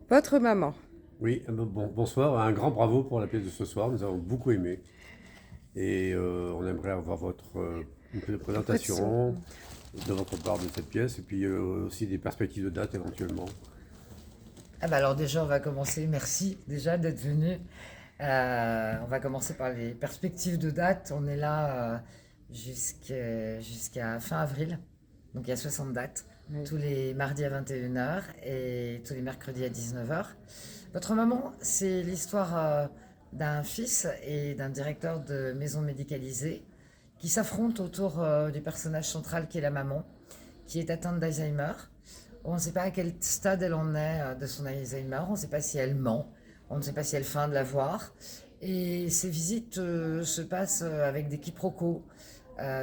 Votre maman. Oui, bonsoir, un grand bravo pour la pièce de ce soir, nous avons beaucoup aimé et on aimerait avoir une petite Présentation. présentation de votre part de cette pièce et puis aussi des perspectives de date éventuellement. Ah bah alors déjà, on va commencer. Merci déjà d'être venu. On va commencer par les perspectives de date. On est là jusqu'à fin avril. Donc il y a 60 dates. Oui. Tous les mardis à 21 h et tous les mercredis à 19 h. Votre maman, c'est l'histoire d'un fils et d'un directeur de maison médicalisée qui s'affrontent autour du personnage central qui est la maman, qui est atteinte d'Alzheimer. On ne sait pas à quel stade elle en est de son Alzheimer, on ne sait pas si elle ment, on ne sait pas si elle feint de la voir. Et ces visites se passent avec des quiproquos,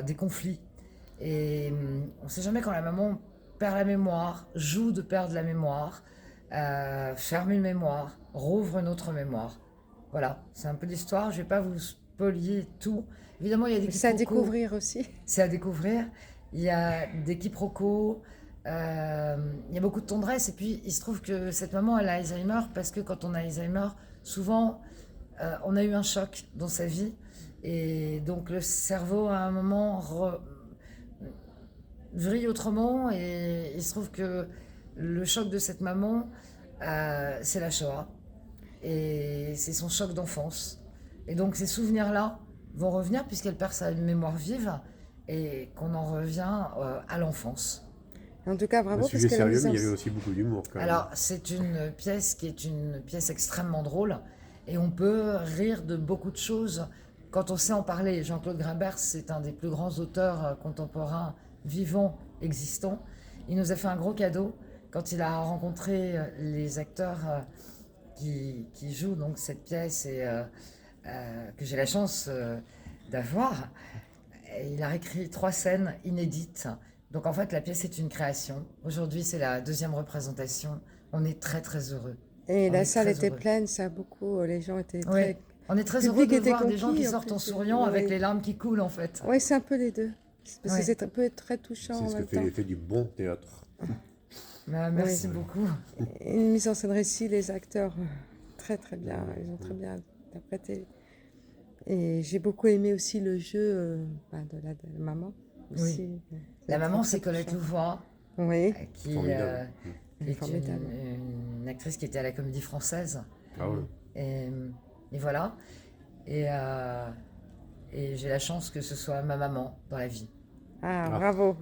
des conflits. Et on ne sait jamais quand la maman perd la mémoire, joue de perdre la mémoire, ferme une mémoire, rouvre une autre mémoire. Voilà, c'est un peu l'histoire, je ne vais pas vous spolier tout. Évidemment, il y a des C'est à quiproquos. découvrir aussi. C'est à découvrir. Il y a des quiproquos, il y a beaucoup de tendresse. Et puis, il se trouve que cette maman, elle a Alzheimer parce que quand on a Alzheimer, souvent, on a eu un choc dans sa vie. Et donc, le cerveau, à un moment, vrille autrement. Et il se trouve que le choc de cette maman, c'est la Shoah. Et c'est son choc d'enfance. Et donc, ces souvenirs-là vont revenir puisqu'elle perd sa mémoire vive et qu'on en revient à l'enfance. En tout cas, Un bravo parce sujet que la sérieux, mise mais en il y avait aussi beaucoup d'humour quand même. Alors, c'est une pièce qui est une pièce extrêmement drôle et on peut rire de beaucoup de choses quand on sait en parler. Jean-Claude Grimbert, c'est un des plus grands auteurs contemporains vivants existants. Il nous a fait un gros cadeau quand il a rencontré les acteurs qui jouent donc cette pièce et que j'ai la chance d'avoir. Et il a écrit 3 scènes inédites. Donc en fait, la pièce est une création. Aujourd'hui, c'est la deuxième représentation. On est très très heureux. Et On la est salle très était heureux. pleine, ça a beaucoup. Les gens étaient Oui, très. on est Le très heureux public de était voir des gens qui conquis en sortent en plus. souriant avec Oui, les larmes qui coulent en fait. oui, c'est un peu les deux. Parce que Oui. c'est un peu très touchant C'est en ce que même fait temps. l'effet du bon théâtre. Bah, merci Oui. beaucoup. Et une mise en scène récit, les acteurs, très très bien. Ils ont très bien interprété. Et j'ai beaucoup aimé aussi le jeu de la maman. Oui. Aussi. La maman, Très c'est Colette touchant. Louvois, Oui, qui Formidable. elle est est formidable. une actrice qui était à la Comédie Française. Ah ouais. Et, et voilà. Et, et j'ai la chance que ce soit ma maman dans la vie. Ah, Ah. bravo.